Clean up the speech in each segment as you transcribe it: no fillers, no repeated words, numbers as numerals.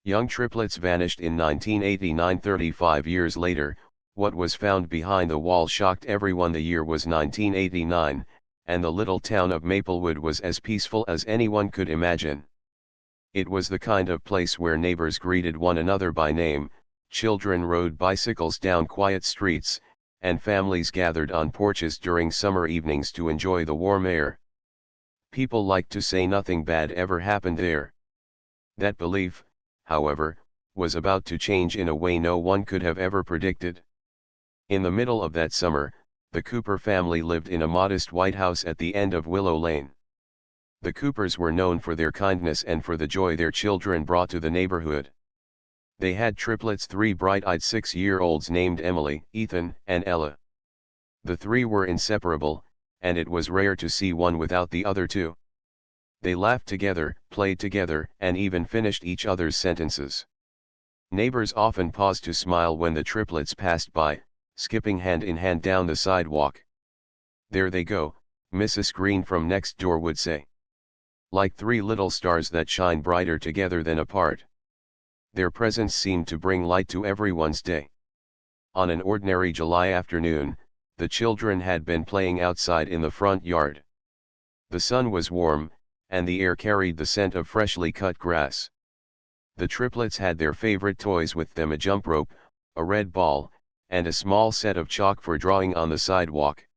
Young triplets vanished in 1989. 35 years later, what was found behind the wall shocked everyone. The year was 1989, and the little town of Maplewood was as peaceful as anyone could imagine. It was the kind of place where neighbors greeted one another by name, children rode bicycles down quiet streets, and families gathered on porches during summer evenings to enjoy the warm air. People liked to say nothing bad ever happened there. That belief, however, was about to change in a way no one could have ever predicted. In the middle of that summer, the Cooper family lived in a modest white house at the end of Willow Lane. The Coopers were known for their kindness and for the joy their children brought to the neighborhood. They had triplets, 3 bright-eyed 6-year-olds named Emily, Ethan, and Ella. The 3 were inseparable, and it was rare to see one without the other 2. They laughed together, played together, and even finished each other's sentences. Neighbors often paused to smile when the triplets passed by, skipping hand in hand down the sidewalk. "There they go," Mrs. Green from next door would say. "Like 3 little stars that shine brighter together than apart." Their presence seemed to bring light to everyone's day. On an ordinary July afternoon, the children had been playing outside in the front yard. The sun was warm, and the air carried the scent of freshly cut grass. The triplets had their favorite toys with them: a jump rope, a red ball, and a small set of chalk for drawing on the sidewalk.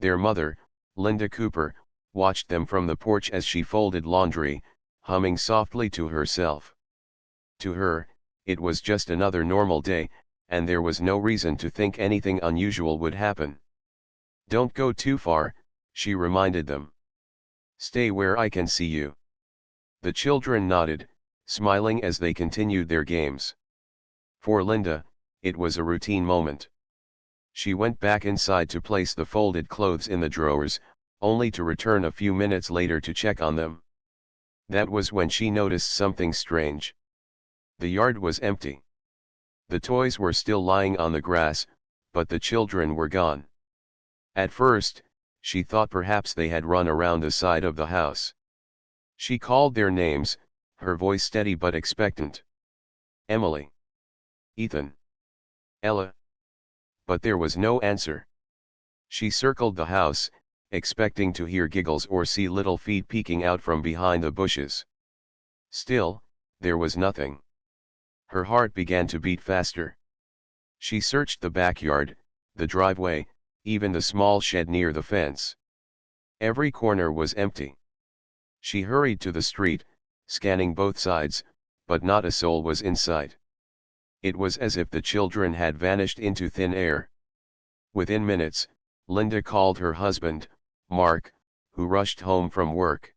Their mother, Linda Cooper, watched them from the porch as she folded laundry, humming softly to herself. To her, it was just another normal day, and there was no reason to think anything unusual would happen. "Don't go too far," she reminded them. "Stay where I can see you." The children nodded, smiling as they continued their games. For Linda, it was a routine moment. She went back inside to place the folded clothes in the drawers, only to return a few minutes later to check on them. That was when she noticed something strange. The yard was empty. The toys were still lying on the grass, but the children were gone. At first, she thought perhaps they had run around the side of the house. She called their names, her voice steady but expectant. "Emily. Ethan. Ella." But there was no answer. She circled the house, expecting to hear giggles or see little feet peeking out from behind the bushes. Still, there was nothing. Her heart began to beat faster. She searched the backyard, the driveway, even the small shed near the fence. Every corner was empty. She hurried to the street, scanning both sides, but not a soul was in sight. It was as if the children had vanished into thin air. Within minutes, Linda called her husband, Mark, who rushed home from work.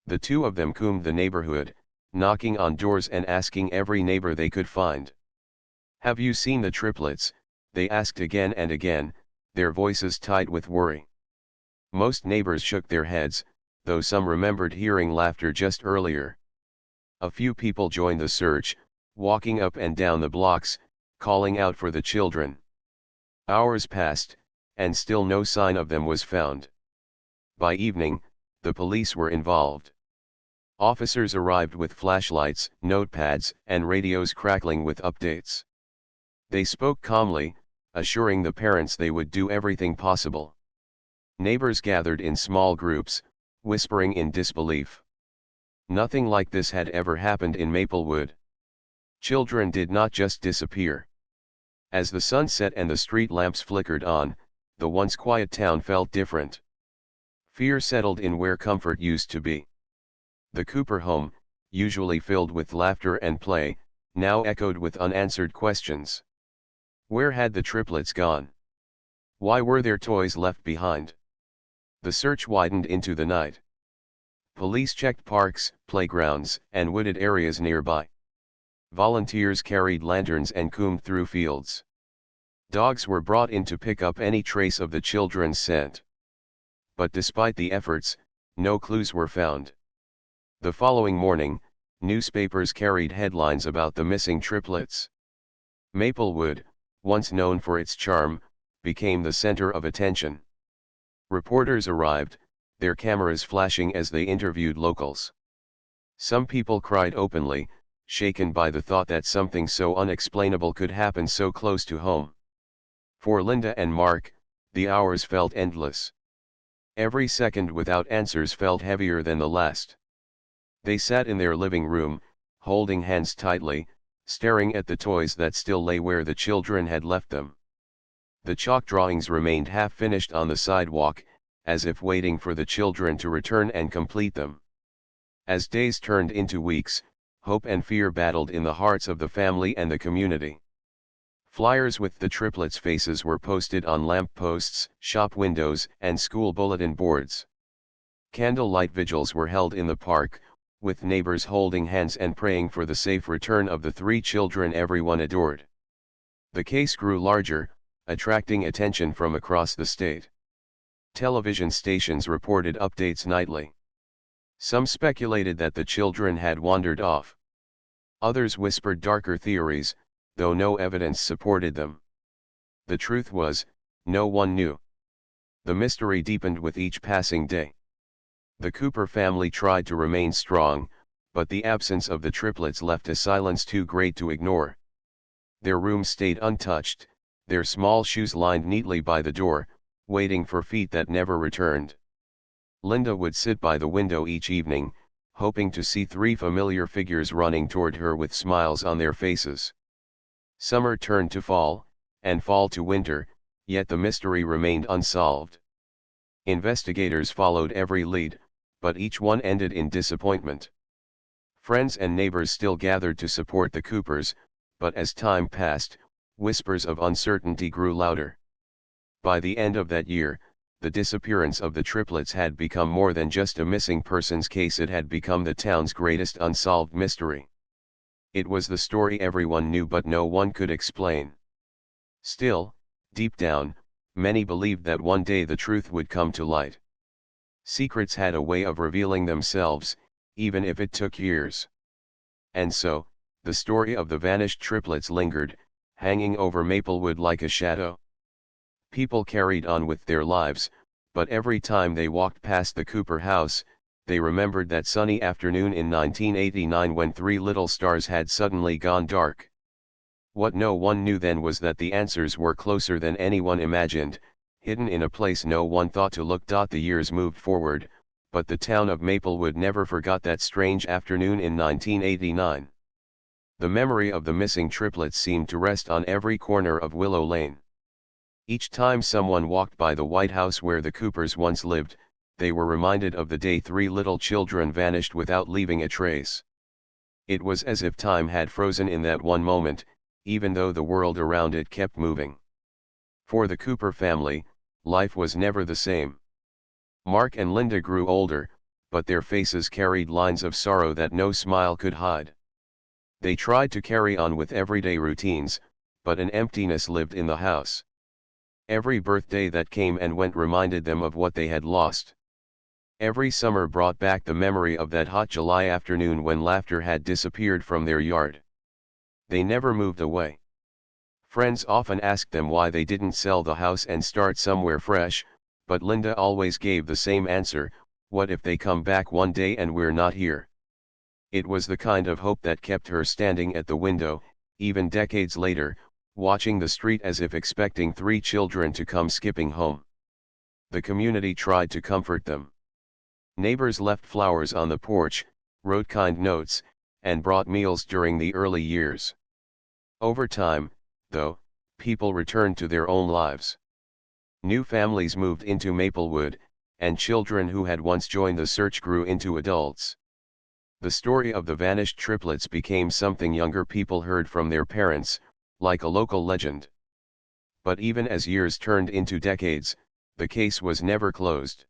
The 2 of them combed the neighborhood, knocking on doors and asking every neighbor they could find. "Have you seen the triplets?" they asked again and again, their voices tight with worry. Most neighbors shook their heads, though some remembered hearing laughter just earlier. A few people joined the search, walking up and down the blocks, calling out for the children. Hours passed, and still no sign of them was found. By evening, the police were involved. Officers arrived with flashlights, notepads, and radios crackling with updates. They spoke calmly, assuring the parents they would do everything possible. Neighbors gathered in small groups, whispering in disbelief. Nothing like this had ever happened in Maplewood. Children did not just disappear. As the sun set and the street lamps flickered on, the once quiet town felt different. Fear settled in where comfort used to be. The Cooper home, usually filled with laughter and play, now echoed with unanswered questions. Where had the triplets gone? Why were their toys left behind? The search widened into the night. Police checked parks, playgrounds, and wooded areas nearby. Volunteers carried lanterns and combed through fields. Dogs were brought in to pick up any trace of the children's scent. But despite the efforts, no clues were found. The following morning, newspapers carried headlines about the missing triplets. Maplewood, once known for its charm, became the center of attention. Reporters arrived, their cameras flashing as they interviewed locals. Some people cried openly, shaken by the thought that something so unexplainable could happen so close to home. For Linda and Mark, the hours felt endless. Every second without answers felt heavier than the last. They sat in their living room, holding hands tightly, staring at the toys that still lay where the children had left them. The chalk drawings remained half-finished on the sidewalk, as if waiting for the children to return and complete them. As days turned into weeks, hope and fear battled in the hearts of the family and the community. Flyers with the triplets' faces were posted on lampposts, shop windows, and school bulletin boards. Candlelight vigils were held in the park, with neighbors holding hands and praying for the safe return of the three children everyone adored. The case grew larger, attracting attention from across the state. Television stations reported updates nightly. Some speculated that the children had wandered off. Others whispered darker theories, though no evidence supported them. The truth was, no one knew. The mystery deepened with each passing day. The Cooper family tried to remain strong, but the absence of the triplets left a silence too great to ignore. Their rooms stayed untouched, their small shoes lined neatly by the door, waiting for feet that never returned. Linda would sit by the window each evening, hoping to see three familiar figures running toward her with smiles on their faces. Summer turned to fall, and fall to winter, yet the mystery remained unsolved. Investigators followed every lead, but each one ended in disappointment. Friends and neighbors still gathered to support the Coopers, but as time passed, whispers of uncertainty grew louder. By the end of that year, the disappearance of the triplets had become more than just a missing persons case. It had become the town's greatest unsolved mystery. It was the story everyone knew but no one could explain. Still, deep down, many believed that one day the truth would come to light. Secrets had a way of revealing themselves, even if it took years. And so, the story of the vanished triplets lingered, hanging over Maplewood like a shadow. People carried on with their lives, but every time they walked past the Cooper house, they remembered that sunny afternoon in 1989 when three little stars had suddenly gone dark. What no one knew then was that the answers were closer than anyone imagined, hidden in a place no one thought to look. The years moved forward, but the town of Maplewood never forgot that strange afternoon in 1989. The memory of the missing triplets seemed to rest on every corner of Willow Lane. Each time someone walked by the White House where the Coopers once lived, they were reminded of the day three little children vanished without leaving a trace. It was as if time had frozen in that one moment, even though the world around it kept moving. For the Cooper family, life was never the same. Mark and Linda grew older, but their faces carried lines of sorrow that no smile could hide. They tried to carry on with everyday routines, but an emptiness lived in the house. Every birthday that came and went reminded them of what they had lost. Every summer brought back the memory of that hot July afternoon when laughter had disappeared from their yard. They never moved away. Friends often asked them why they didn't sell the house and start somewhere fresh, but Linda always gave the same answer: what if they come back one day and we're not here? It was the kind of hope that kept her standing at the window, even decades later, watching the street as if expecting three children to come skipping home. The community tried to comfort them. Neighbors left flowers on the porch, wrote kind notes, and brought meals during the early years. Over time, though, people returned to their own lives. New families moved into Maplewood, and children who had once joined the search grew into adults. The story of the vanished triplets became something younger people heard from their parents, like a local legend. But even as years turned into decades, the case was never closed.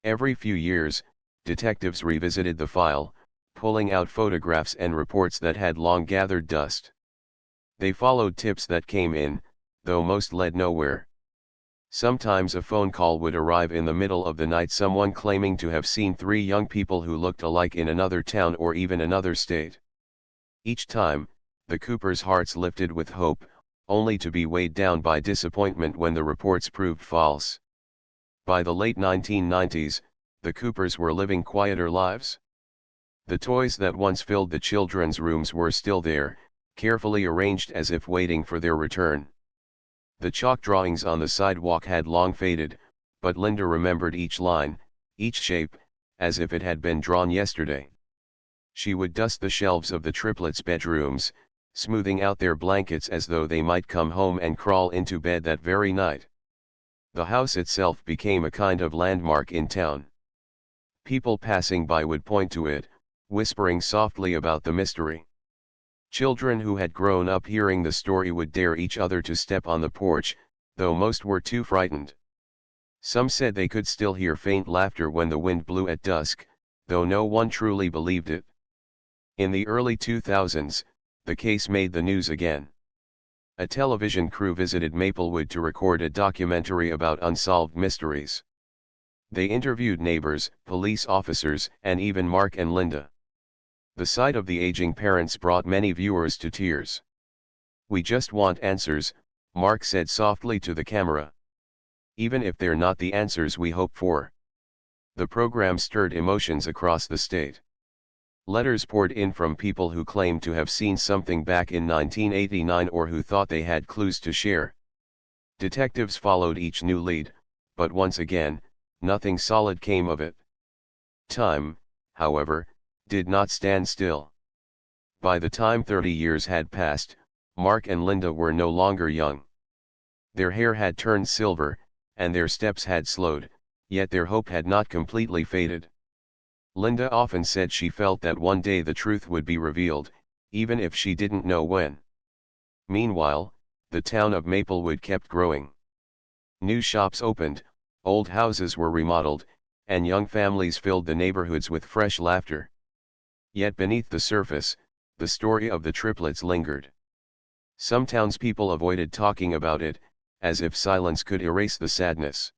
Every few years, detectives revisited the file, pulling out photographs and reports that had long gathered dust. They followed tips that came in, though most led nowhere. Sometimes a phone call would arrive in the middle of the night, someone claiming to have seen three young people who looked alike in another town or even another state. Each time, the Coopers' hearts lifted with hope, only to be weighed down by disappointment when the reports proved false. By the late 1990s, the Coopers were living quieter lives. The toys that once filled the children's rooms were still there, carefully arranged as if waiting for their return. The chalk drawings on the sidewalk had long faded, but Linda remembered each line, each shape, as if it had been drawn yesterday. She would dust the shelves of the triplets' bedrooms, smoothing out their blankets as though they might come home and crawl into bed that very night. The house itself became a kind of landmark in town. People passing by would point to it, whispering softly about the mystery. Children who had grown up hearing the story would dare each other to step on the porch, though most were too frightened. Some said they could still hear faint laughter when the wind blew at dusk, though no one truly believed it. In the early 2000s, the case made the news again. A television crew visited Maplewood to record a documentary about unsolved mysteries. They interviewed neighbors, police officers, and even Mark and Linda. The sight of the aging parents brought many viewers to tears. "We just want answers," Mark said softly to the camera. "Even if they're not the answers we hope for." The program stirred emotions across the state. Letters poured in from people who claimed to have seen something back in 1989 or who thought they had clues to share. Detectives followed each new lead, but once again, nothing solid came of it. Time, however, did not stand still. By the time 30 years had passed, Mark and Linda were no longer young. Their hair had turned silver, and their steps had slowed, yet their hope had not completely faded. Linda often said she felt that one day the truth would be revealed, even if she didn't know when. Meanwhile, the town of Maplewood kept growing. New shops opened, old houses were remodeled, and young families filled the neighborhoods with fresh laughter. Yet beneath the surface, the story of the triplets lingered. Some townspeople avoided talking about it, as if silence could erase the sadness.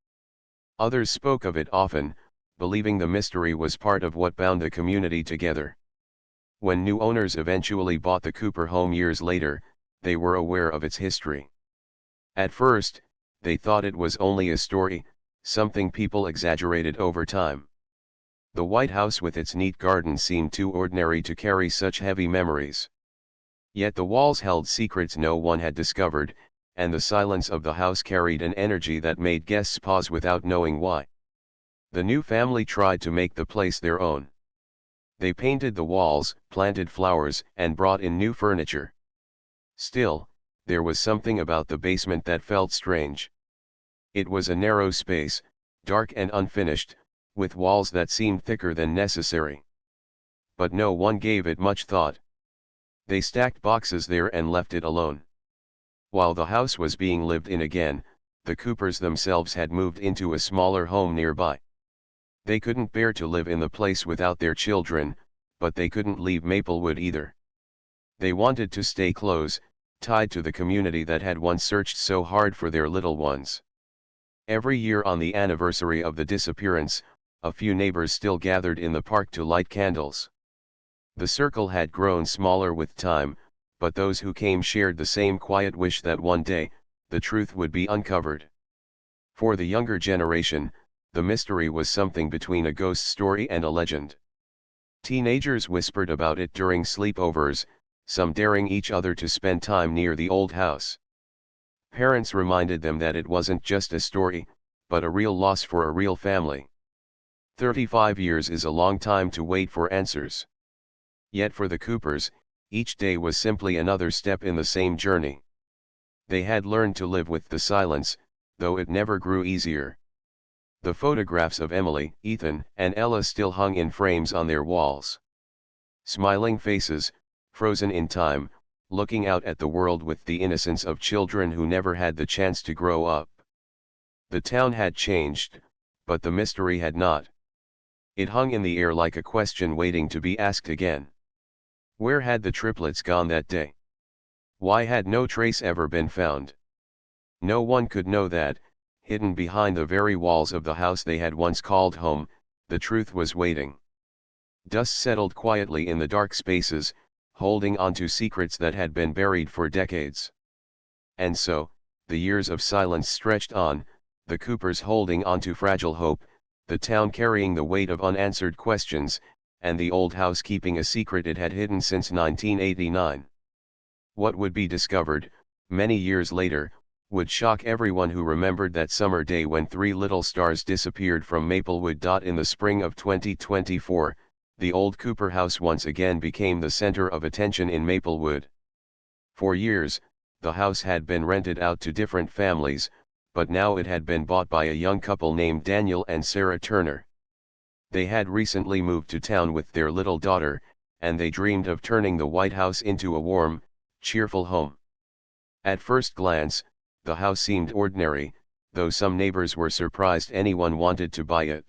Others spoke of it often, believing the mystery was part of what bound the community together. When new owners eventually bought the Cooper home years later, they were aware of its history. At first, they thought it was only a story, something people exaggerated over time. The White House with its neat garden seemed too ordinary to carry such heavy memories. Yet the walls held secrets no one had discovered, and the silence of the house carried an energy that made guests pause without knowing why. The new family tried to make the place their own. They painted the walls, planted flowers, and brought in new furniture. Still, there was something about the basement that felt strange. It was a narrow space, dark and unfinished, with walls that seemed thicker than necessary. But no one gave it much thought. They stacked boxes there and left it alone. While the house was being lived in again, the Coopers themselves had moved into a smaller home nearby. They couldn't bear to live in the place without their children, but they couldn't leave Maplewood either. They wanted to stay close, tied to the community that had once searched so hard for their little ones. Every year on the anniversary of the disappearance, a few neighbors still gathered in the park to light candles. The circle had grown smaller with time, but those who came shared the same quiet wish that one day, the truth would be uncovered. For the younger generation, the mystery was something between a ghost story and a legend. Teenagers whispered about it during sleepovers, some daring each other to spend time near the old house. Parents reminded them that it wasn't just a story, but a real loss for a real family. 35 years is a long time to wait for answers. Yet for the Coopers, each day was simply another step in the same journey. They had learned to live with the silence, though it never grew easier. The photographs of Emily, Ethan, and Ella still hung in frames on their walls. Smiling faces, frozen in time, looking out at the world with the innocence of children who never had the chance to grow up. The town had changed, but the mystery had not. It hung in the air like a question waiting to be asked again. Where had the triplets gone that day? Why had no trace ever been found? No one could know that, hidden behind the very walls of the house they had once called home, the truth was waiting. Dust settled quietly in the dark spaces, holding on to secrets that had been buried for decades. And so, the years of silence stretched on, the Coopers holding on to fragile hope, the town carrying the weight of unanswered questions, and the old house keeping a secret it had hidden since 1989. What would be discovered, many years later, would shock everyone who remembered that summer day when 3 little stars disappeared from Maplewood. In the spring of 2024, the old Cooper house once again became the center of attention in Maplewood. For years, the house had been rented out to different families, but now it had been bought by a young couple named Daniel and Sarah Turner. They had recently moved to town with their little daughter, and they dreamed of turning the White House into a warm, cheerful home. At first glance, the house seemed ordinary, though some neighbors were surprised anyone wanted to buy it.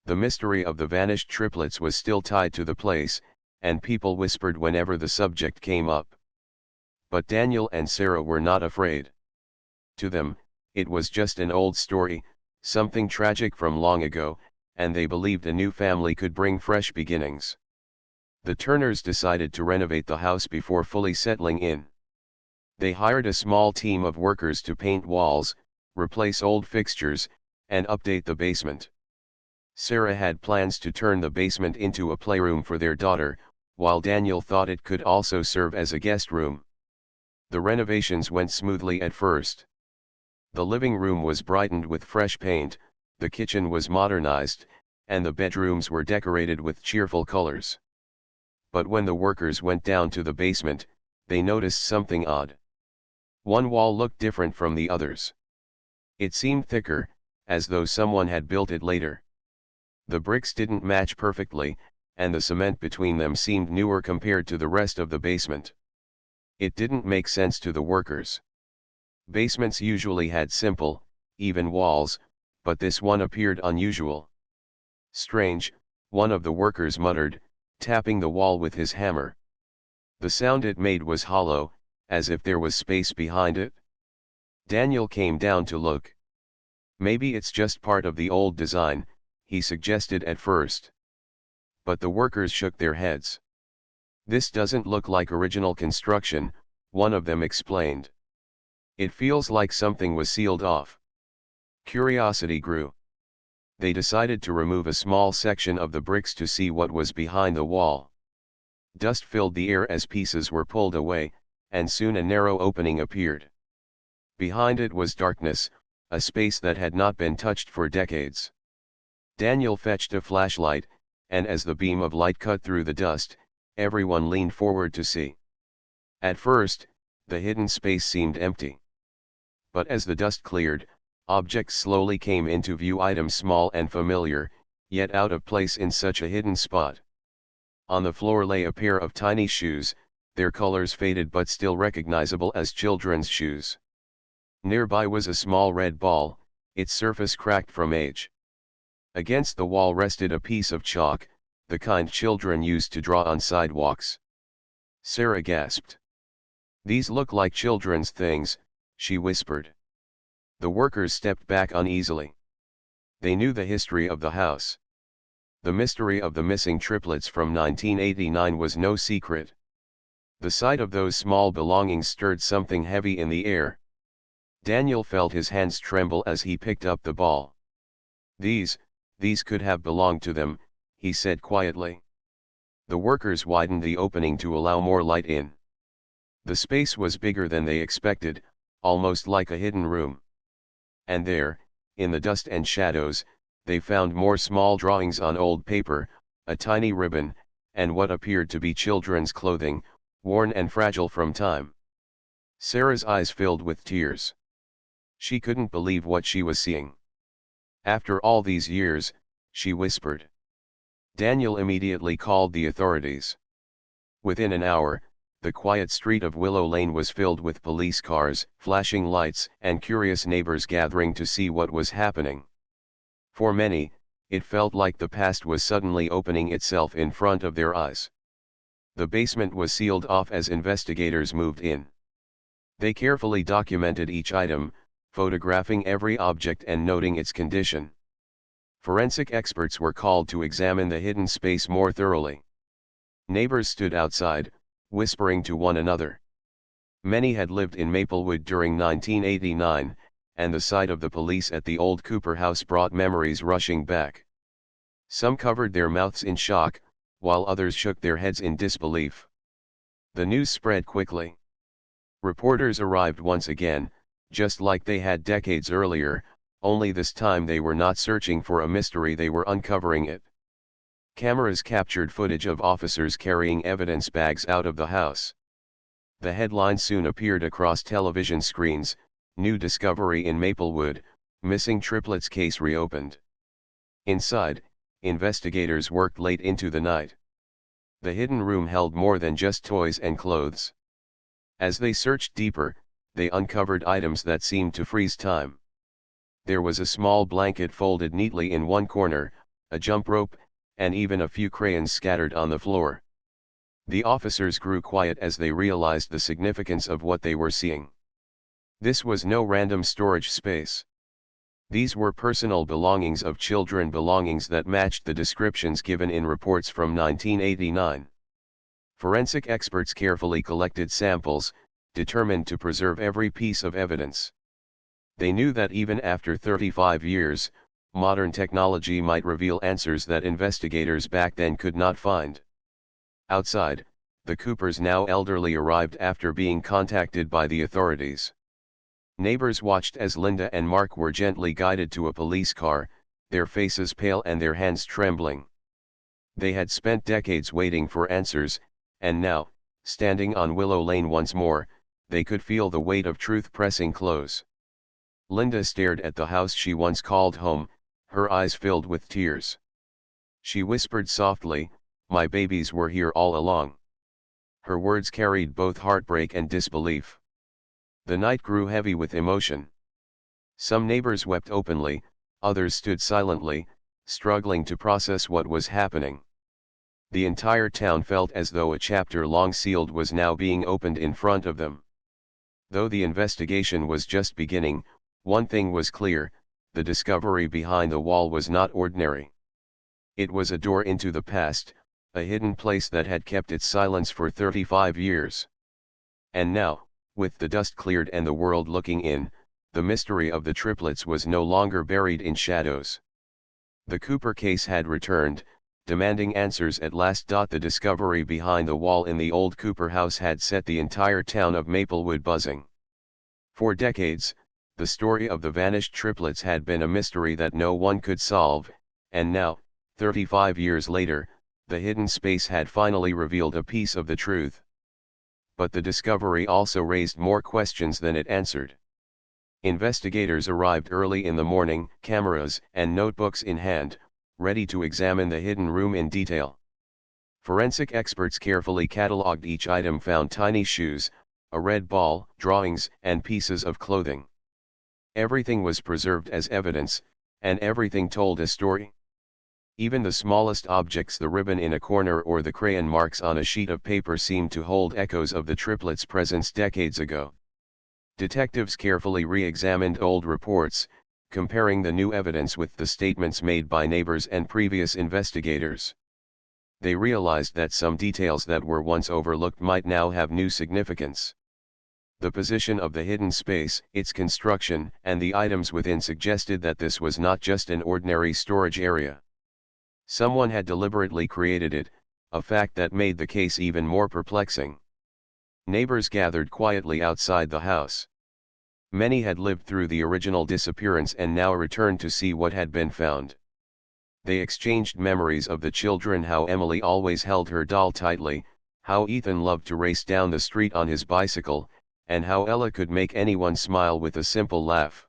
The mystery of the vanished triplets was still tied to the place, and people whispered whenever the subject came up. But Daniel and Sarah were not afraid. To them, it was just an old story, something tragic from long ago, and they believed a new family could bring fresh beginnings. The Turners decided to renovate the house before fully settling in. They hired a small team of workers to paint walls, replace old fixtures, and update the basement. Sarah had plans to turn the basement into a playroom for their daughter, while Daniel thought it could also serve as a guest room. The renovations went smoothly at first. The living room was brightened with fresh paint, the kitchen was modernized, and the bedrooms were decorated with cheerful colors. But when the workers went down to the basement, they noticed something odd. One wall looked different from the others. It seemed thicker, as though someone had built it later. The bricks didn't match perfectly, and the cement between them seemed newer compared to the rest of the basement. It didn't make sense to the workers. Basements usually had simple, even walls, but this one appeared unusual. Strange, one of the workers muttered, tapping the wall with his hammer. The sound it made was hollow, as if there was space behind it. Daniel came down to look. Maybe it's just part of the old design, he suggested at first. But the workers shook their heads. This doesn't look like original construction, one of them explained. It feels like something was sealed off. Curiosity grew. They decided to remove a small section of the bricks to see what was behind the wall. Dust filled the air as pieces were pulled away, and soon a narrow opening appeared. Behind it was darkness, a space that had not been touched for decades. Daniel fetched a flashlight, and as the beam of light cut through the dust, everyone leaned forward to see. At first, the hidden space seemed empty. But as the dust cleared, objects slowly came into view, items small and familiar, yet out of place in such a hidden spot. On the floor lay a pair of tiny shoes, their colors faded but still recognizable as children's shoes. Nearby was a small red ball, its surface cracked from age. Against the wall rested a piece of chalk, the kind children used to draw on sidewalks. Sarah gasped. "These look like children's things," she whispered. The workers stepped back uneasily. They knew the history of the house. The mystery of the missing triplets from 1989 was no secret. The sight of those small belongings stirred something heavy in the air. Daniel felt his hands tremble as he picked up the ball. These could have belonged to them," he said quietly. The workers widened the opening to allow more light in. The space was bigger than they expected, almost like a hidden room. And there, in the dust and shadows, they found more small drawings on old paper, a tiny ribbon, and what appeared to be children's clothing, worn and fragile from time. Sarah's eyes filled with tears. She couldn't believe what she was seeing. "After all these years," she whispered. Daniel immediately called the authorities. Within an hour, the quiet street of Willow Lane was filled with police cars, flashing lights, and curious neighbors gathering to see what was happening. For many, it felt like the past was suddenly opening itself in front of their eyes. The basement was sealed off as investigators moved in. They carefully documented each item, photographing every object and noting its condition. Forensic experts were called to examine the hidden space more thoroughly. Neighbors stood outside, whispering to one another. Many had lived in Maplewood during 1989, and the sight of the police at the old Cooper house brought memories rushing back. Some covered their mouths in shock, while others shook their heads in disbelief. The news spread quickly. Reporters arrived once again, just like they had decades earlier, only this time they were not searching for a mystery, they were uncovering it. Cameras captured footage of officers carrying evidence bags out of the house. The headline soon appeared across television screens: "New discovery in Maplewood, missing triplets case reopened." Inside, investigators worked late into the night. The hidden room held more than just toys and clothes. As they searched deeper, they uncovered items that seemed to freeze time. There was a small blanket folded neatly in one corner, a jump rope, and even a few crayons scattered on the floor. The officers grew quiet as they realized the significance of what they were seeing. This was no random storage space. These were personal belongings of children, belongings that matched the descriptions given in reports from 1989. Forensic experts carefully collected samples, determined to preserve every piece of evidence. They knew that even after 35 years, modern technology might reveal answers that investigators back then could not find. Outside, the Coopers, now elderly, arrived after being contacted by the authorities. Neighbors watched as Linda and Mark were gently guided to a police car, their faces pale and their hands trembling. They had spent decades waiting for answers, and now, standing on Willow Lane once more, they could feel the weight of truth pressing close. Linda stared at the house she once called home, her eyes filled with tears. She whispered softly, "My babies were here all along." Her words carried both heartbreak and disbelief. The night grew heavy with emotion. Some neighbors wept openly, others stood silently, struggling to process what was happening. The entire town felt as though a chapter long sealed was now being opened in front of them. Though the investigation was just beginning, one thing was clear: the discovery behind the wall was not ordinary. It was a door into the past, a hidden place that had kept its silence for 35 years. And now, with the dust cleared and the world looking in, the mystery of the triplets was no longer buried in shadows. The Cooper case had returned, demanding answers at last. The discovery behind the wall in the old Cooper house had set the entire town of Maplewood buzzing. For decades, the story of the vanished triplets had been a mystery that no one could solve, and now, 35 years later, the hidden space had finally revealed a piece of the truth. But the discovery also raised more questions than it answered. Investigators arrived early in the morning, cameras and notebooks in hand, ready to examine the hidden room in detail. Forensic experts carefully catalogued each item, found tiny shoes, a red ball, drawings, and pieces of clothing. Everything was preserved as evidence, and everything told a story. Even the smallest objects, the ribbon in a corner or the crayon marks on a sheet of paper, seemed to hold echoes of the triplets' presence decades ago. Detectives carefully re-examined old reports, comparing the new evidence with the statements made by neighbors and previous investigators. They realized that some details that were once overlooked might now have new significance. The position of the hidden space, its construction, and the items within suggested that this was not just an ordinary storage area. Someone had deliberately created it, a fact that made the case even more perplexing. Neighbors gathered quietly outside the house. Many had lived through the original disappearance and now returned to see what had been found. They exchanged memories of the children: how Emily always held her doll tightly, how Ethan loved to race down the street on his bicycle, and how Ella could make anyone smile with a simple laugh.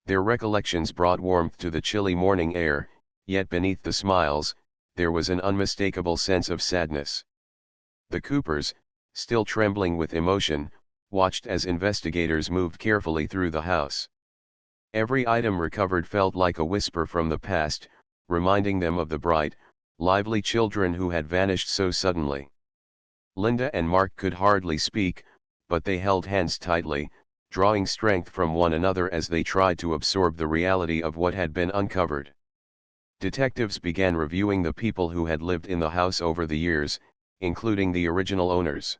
Their recollections brought warmth to the chilly morning air, yet beneath the smiles, there was an unmistakable sense of sadness. The Coopers, still trembling with emotion, watched as investigators moved carefully through the house. Every item recovered felt like a whisper from the past, reminding them of the bright, lively children who had vanished so suddenly. Linda and Mark could hardly speak, but they held hands tightly, drawing strength from one another as they tried to absorb the reality of what had been uncovered. Detectives began reviewing the people who had lived in the house over the years, including the original owners.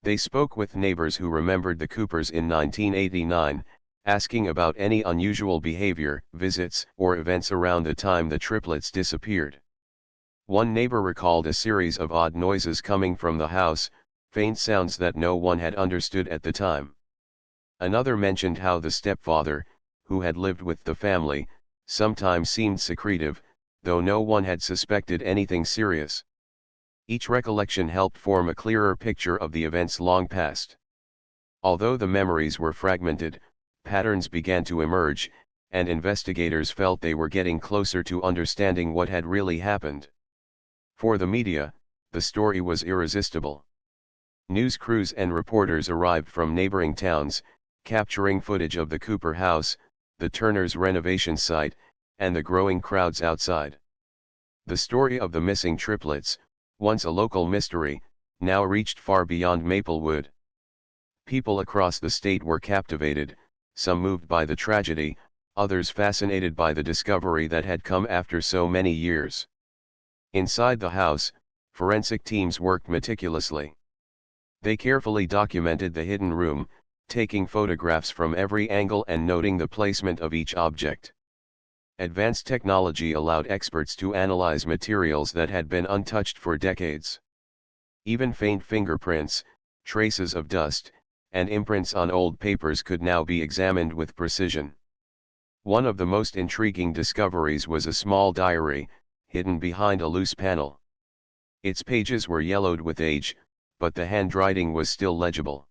They spoke with neighbors who remembered the Coopers in 1989, asking about any unusual behavior, visits, or events around the time the triplets disappeared. One neighbor recalled a series of odd noises coming from the house, faint sounds that no one had understood at the time. Another mentioned how the stepfather, who had lived with the family, sometimes seemed secretive, though no one had suspected anything serious. Each recollection helped form a clearer picture of the events long past. Although the memories were fragmented, patterns began to emerge, and investigators felt they were getting closer to understanding what had really happened. For the media, the story was irresistible. News crews and reporters arrived from neighboring towns, capturing footage of the Cooper house, the Turners' renovation site, and the growing crowds outside. The story of the missing triplets, once a local mystery, now reached far beyond Maplewood. People across the state were captivated, some moved by the tragedy, others fascinated by the discovery that had come after so many years. Inside the house, forensic teams worked meticulously. They carefully documented the hidden room, taking photographs from every angle and noting the placement of each object. Advanced technology allowed experts to analyze materials that had been untouched for decades. Even faint fingerprints, traces of dust, and imprints on old papers could now be examined with precision. One of the most intriguing discoveries was a small diary, hidden behind a loose panel. Its pages were yellowed with age, but the handwriting was still legible.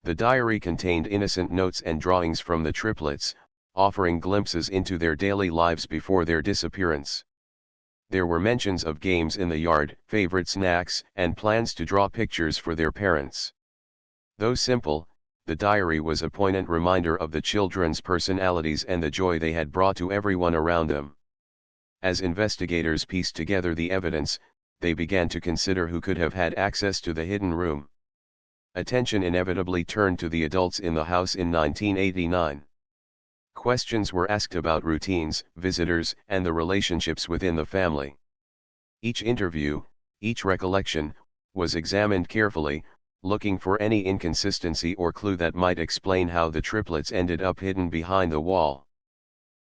The diary contained innocent notes and drawings from the triplets, offering glimpses into their daily lives before their disappearance. There were mentions of games in the yard, favorite snacks, and plans to draw pictures for their parents. Though simple, the diary was a poignant reminder of the children's personalities and the joy they had brought to everyone around them. As investigators pieced together the evidence, they began to consider who could have had access to the hidden room. Attention inevitably turned to the adults in the house in 1989. Questions were asked about routines, visitors, and the relationships within the family. Each interview, each recollection, was examined carefully, looking for any inconsistency or clue that might explain how the triplets ended up hidden behind the wall.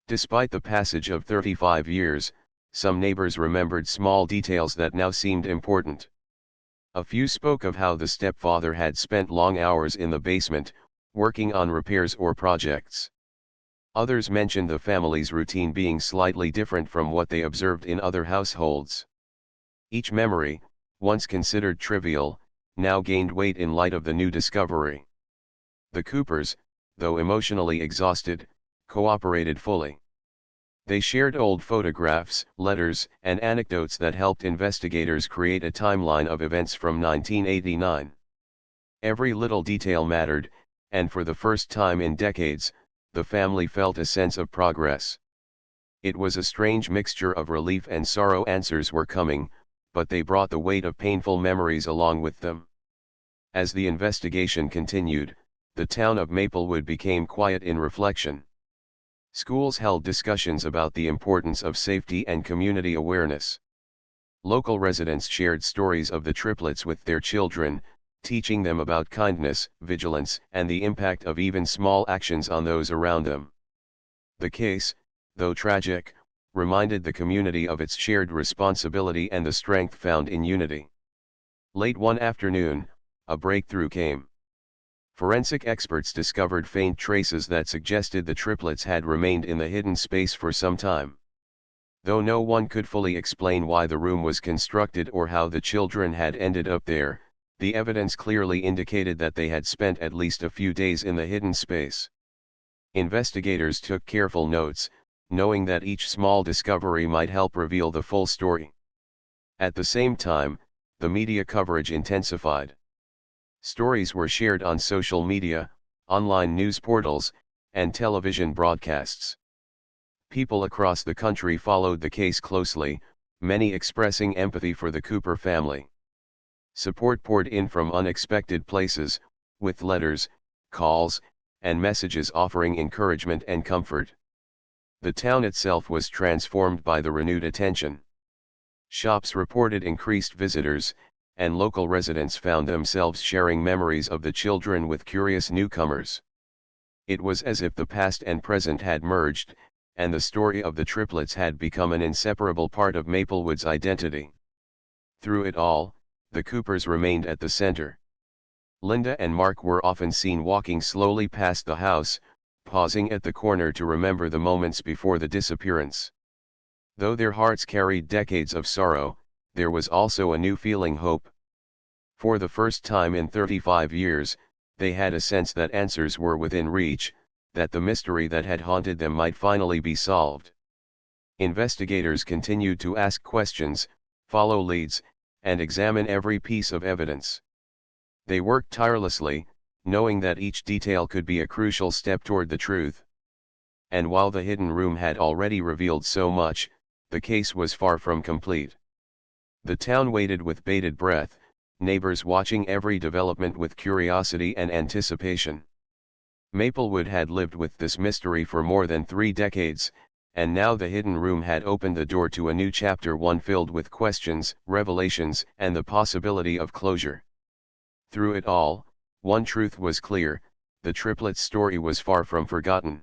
Despite the passage of 35 years, some neighbors remembered small details that now seemed important. A few spoke of how the stepfather had spent long hours in the basement, working on repairs or projects. Others mentioned the family's routine being slightly different from what they observed in other households. Each memory, once considered trivial, now gained weight in light of the new discovery. The Coopers, though emotionally exhausted, cooperated fully. They shared old photographs, letters, and anecdotes that helped investigators create a timeline of events from 1989. Every little detail mattered, and for the first time in decades, the family felt a sense of progress. It was a strange mixture of relief and sorrow. Answers were coming, but they brought the weight of painful memories along with them. As the investigation continued, the town of Maplewood became quiet in reflection. Schools held discussions about the importance of safety and community awareness. Local residents shared stories of the triplets with their children, teaching them about kindness, vigilance, and the impact of even small actions on those around them. The case, though tragic, reminded the community of its shared responsibility and the strength found in unity. Late one afternoon, a breakthrough came. Forensic experts discovered faint traces that suggested the triplets had remained in the hidden space for some time. Though no one could fully explain why the room was constructed or how the children had ended up there, the evidence clearly indicated that they had spent at least a few days in the hidden space. Investigators took careful notes, knowing that each small discovery might help reveal the full story. At the same time, the media coverage intensified. Stories were shared on social media, online news portals, and television broadcasts. People across the country followed the case closely, many expressing empathy for the Cooper family. Support poured in from unexpected places, with letters, calls, and messages offering encouragement and comfort. The town itself was transformed by the renewed attention. Shops reported increased visitors, and local residents found themselves sharing memories of the children with curious newcomers. It was as if the past and present had merged, and the story of the triplets had become an inseparable part of Maplewood's identity. Through it all, the Coopers remained at the center. Linda and Mark were often seen walking slowly past the house, pausing at the corner to remember the moments before the disappearance. Though their hearts carried decades of sorrow, there was also a new feeling: hope. For the first time in 35 years, they had a sense that answers were within reach, that the mystery that had haunted them might finally be solved. Investigators continued to ask questions, follow leads, and examine every piece of evidence. They worked tirelessly, knowing that each detail could be a crucial step toward the truth. And while the hidden room had already revealed so much, the case was far from complete. The town waited with bated breath, neighbors watching every development with curiosity and anticipation. Maplewood had lived with this mystery for more than 3 decades, and now the hidden room had opened the door to a new chapter, one filled with questions, revelations, and the possibility of closure. Through it all, one truth was clear: the triplets' story was far from forgotten.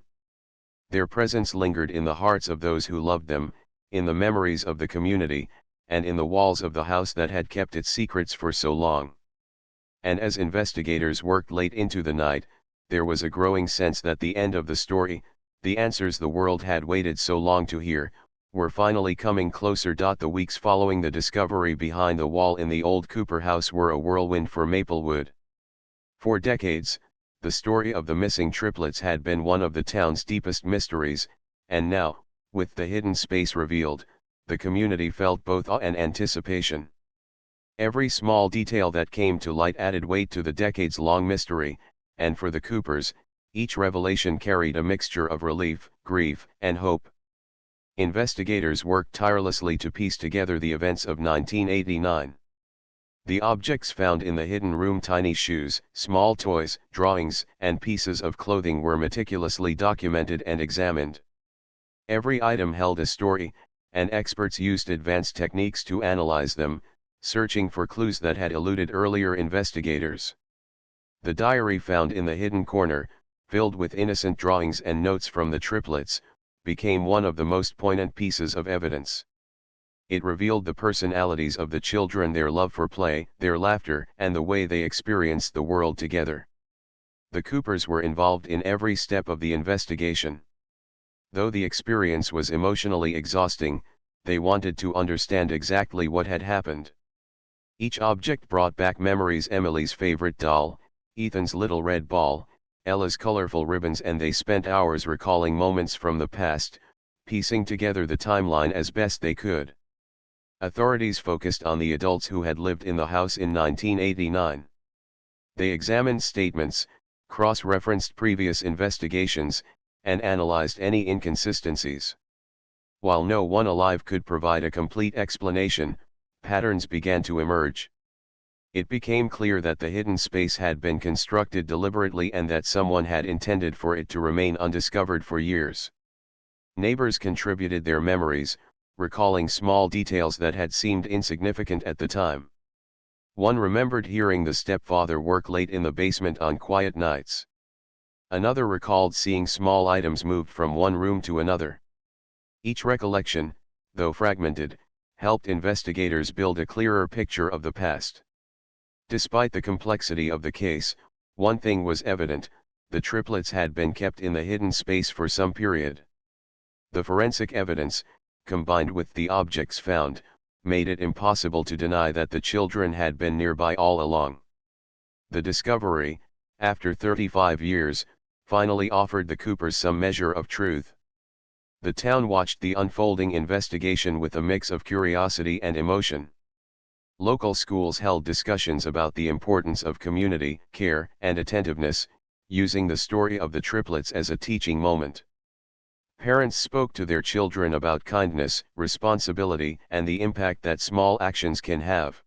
Their presence lingered in the hearts of those who loved them, in the memories of the community, and in the walls of the house that had kept its secrets for so long. And as investigators worked late into the night, there was a growing sense that the end of the story, the answers the world had waited so long to hear, were finally coming closer. The weeks following the discovery behind the wall in the old Cooper house were a whirlwind for Maplewood. For decades, the story of the missing triplets had been one of the town's deepest mysteries, and now, with the hidden space revealed, the community felt both awe and anticipation. Every small detail that came to light added weight to the decades-long mystery, and for the Coopers, each revelation carried a mixture of relief, grief, and hope. Investigators worked tirelessly to piece together the events of 1989. The objects found in the hidden room, tiny shoes, small toys, drawings, and pieces of clothing, were meticulously documented and examined. Every item held a story, and experts used advanced techniques to analyze them, searching for clues that had eluded earlier investigators. The diary found in the hidden corner, filled with innocent drawings and notes from the triplets, became one of the most poignant pieces of evidence. It revealed the personalities of the children, their love for play, their laughter, and the way they experienced the world together. The Coopers were involved in every step of the investigation. Though the experience was emotionally exhausting, they wanted to understand exactly what had happened. Each object brought back memories: Emily's favorite doll, Ethan's little red ball, Ella's colorful ribbons, and they spent hours recalling moments from the past, piecing together the timeline as best they could. Authorities focused on the adults who had lived in the house in 1989. They examined statements, cross-referenced previous investigations, and analyzed any inconsistencies. While no one alive could provide a complete explanation, patterns began to emerge. It became clear that the hidden space had been constructed deliberately, and that someone had intended for it to remain undiscovered for years. Neighbors contributed their memories, recalling small details that had seemed insignificant at the time. One remembered hearing the stepfather work late in the basement on quiet nights. Another recalled seeing small items moved from one room to another. Each recollection, though fragmented, helped investigators build a clearer picture of the past. Despite the complexity of the case, one thing was evident: the triplets had been kept in the hidden space for some period. The forensic evidence, combined with the objects found, made it impossible to deny that the children had been nearby all along. The discovery, after 35 years, finally offered the Coopers some measure of truth. The town watched the unfolding investigation with a mix of curiosity and emotion. Local schools held discussions about the importance of community, care, and attentiveness, using the story of the triplets as a teaching moment. Parents spoke to their children about kindness, responsibility, and the impact that small actions can have.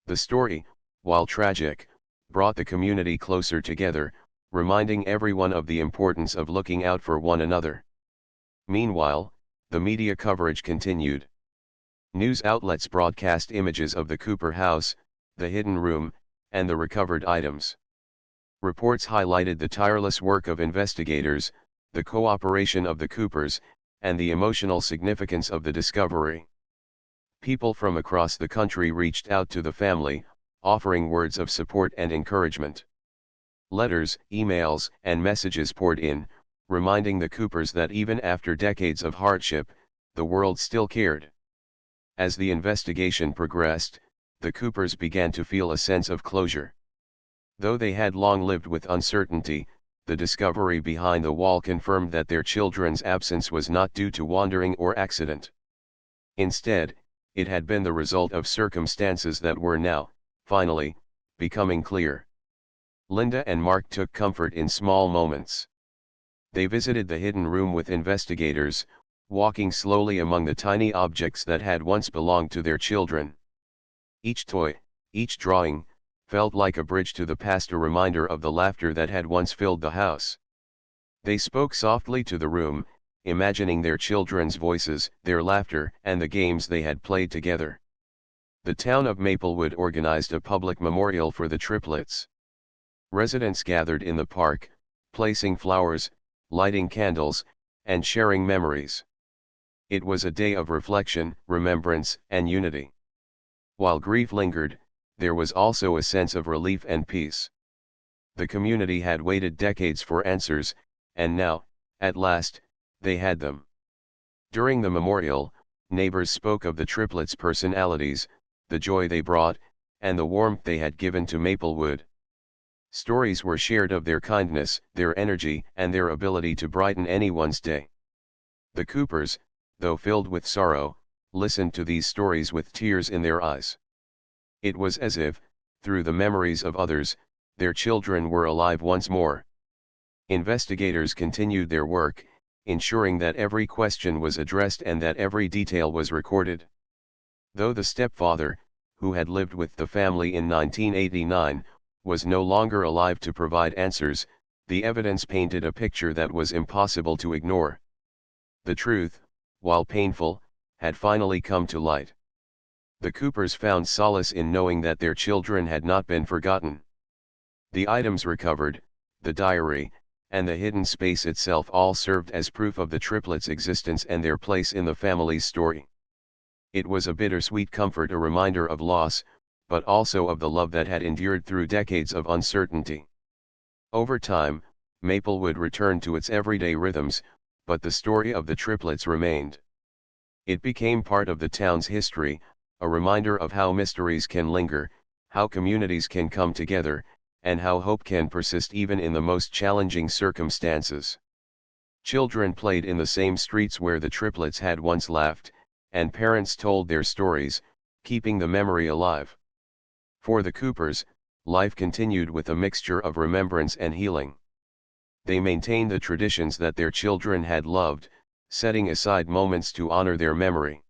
The story, while tragic, brought the community closer together, reminding everyone of the importance of looking out for one another. Meanwhile, the media coverage continued. News outlets broadcast images of the Cooper house, the hidden room, and the recovered items. Reports highlighted the tireless work of investigators, the cooperation of the Coopers, and the emotional significance of the discovery. People from across the country reached out to the family, offering words of support and encouragement. Letters, emails, and messages poured in, reminding the Coopers that even after decades of hardship, the world still cared. As the investigation progressed, the Coopers began to feel a sense of closure. Though they had long lived with uncertainty, the discovery behind the wall confirmed that their children's absence was not due to wandering or accident. Instead, it had been the result of circumstances that were now, finally, becoming clear. Linda and Mark took comfort in small moments. They visited the hidden room with investigators, walking slowly among the tiny objects that had once belonged to their children. Each toy, each drawing, felt like a bridge to the past, a reminder of the laughter that had once filled the house. They spoke softly to the room, imagining their children's voices, their laughter, and the games they had played together. The town of Maplewood organized a public memorial for the triplets. Residents gathered in the park, placing flowers, lighting candles, and sharing memories. It was a day of reflection, remembrance, and unity. While grief lingered, there was also a sense of relief and peace. The community had waited decades for answers, and now, at last, they had them. During the memorial, neighbors spoke of the triplets' personalities, the joy they brought, and the warmth they had given to Maplewood. Stories were shared of their kindness, their energy, and their ability to brighten anyone's day. The Coopers, though filled with sorrow, listened to these stories with tears in their eyes. It was as if, through the memories of others, their children were alive once more. Investigators continued their work, ensuring that every question was addressed and that every detail was recorded. Though the stepfather, who had lived with the family in 1989, was no longer alive to provide answers, the evidence painted a picture that was impossible to ignore. The truth, while painful, had finally come to light. The Coopers found solace in knowing that their children had not been forgotten. The items recovered, the diary, and the hidden space itself all served as proof of the triplets' existence and their place in the family's story. It was a bittersweet comfort, a reminder of loss, but also of the love that had endured through decades of uncertainty. Over time, Maplewood returned to its everyday rhythms, but the story of the triplets remained. It became part of the town's history, a reminder of how mysteries can linger, how communities can come together, and how hope can persist even in the most challenging circumstances. Children played in the same streets where the triplets had once laughed, and parents told their stories, keeping the memory alive. For the Coopers, life continued with a mixture of remembrance and healing. They maintained the traditions that their children had loved, setting aside moments to honor their memory.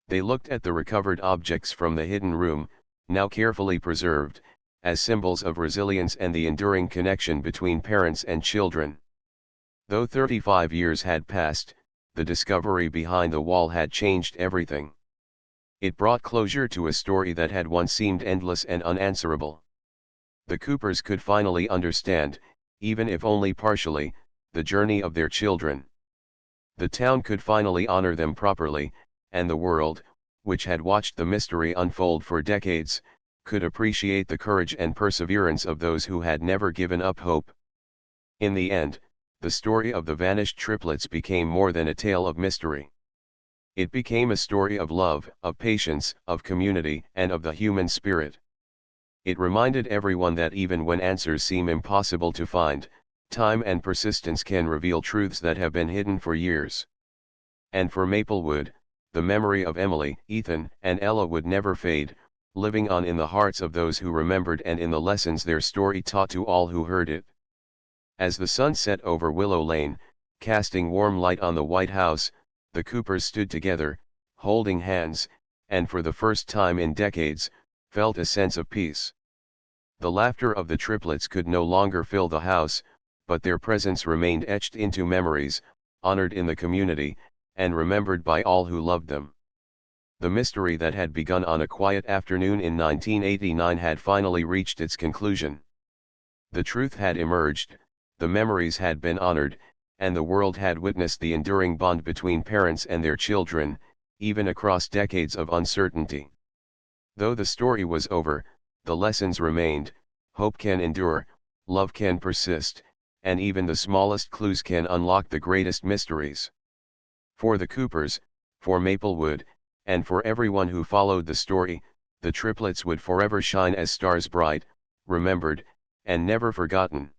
They looked at the recovered objects from the hidden room, now carefully preserved, as symbols of resilience and the enduring connection between parents and children. Though 35 years had passed, the discovery behind the wall had changed everything. It brought closure to a story that had once seemed endless and unanswerable. The Coopers could finally understand, even if only partially, the journey of their children. The town could finally honor them properly, and the world, which had watched the mystery unfold for decades, could appreciate the courage and perseverance of those who had never given up hope. In the end, the story of the vanished triplets became more than a tale of mystery. It became a story of love, of patience, of community, and of the human spirit. It reminded everyone that even when answers seem impossible to find, time and persistence can reveal truths that have been hidden for years. And for Maplewood, the memory of Emily, Ethan, and Ella would never fade, living on in the hearts of those who remembered and in the lessons their story taught to all who heard it. As the sun set over Willow Lane, casting warm light on the White House, the Coopers stood together, holding hands, and for the first time in decades, felt a sense of peace. The laughter of the triplets could no longer fill the house, but their presence remained etched into memories, honored in the community, and remembered by all who loved them. The mystery that had begun on a quiet afternoon in 1989 had finally reached its conclusion. The truth had emerged, the memories had been honored, and the world had witnessed the enduring bond between parents and their children, even across decades of uncertainty. Though the story was over, the lessons remained: hope can endure, love can persist, and even the smallest clues can unlock the greatest mysteries. For the Coopers, for Maplewood, and for everyone who followed the story, the triplets would forever shine as stars, bright, remembered, and never forgotten.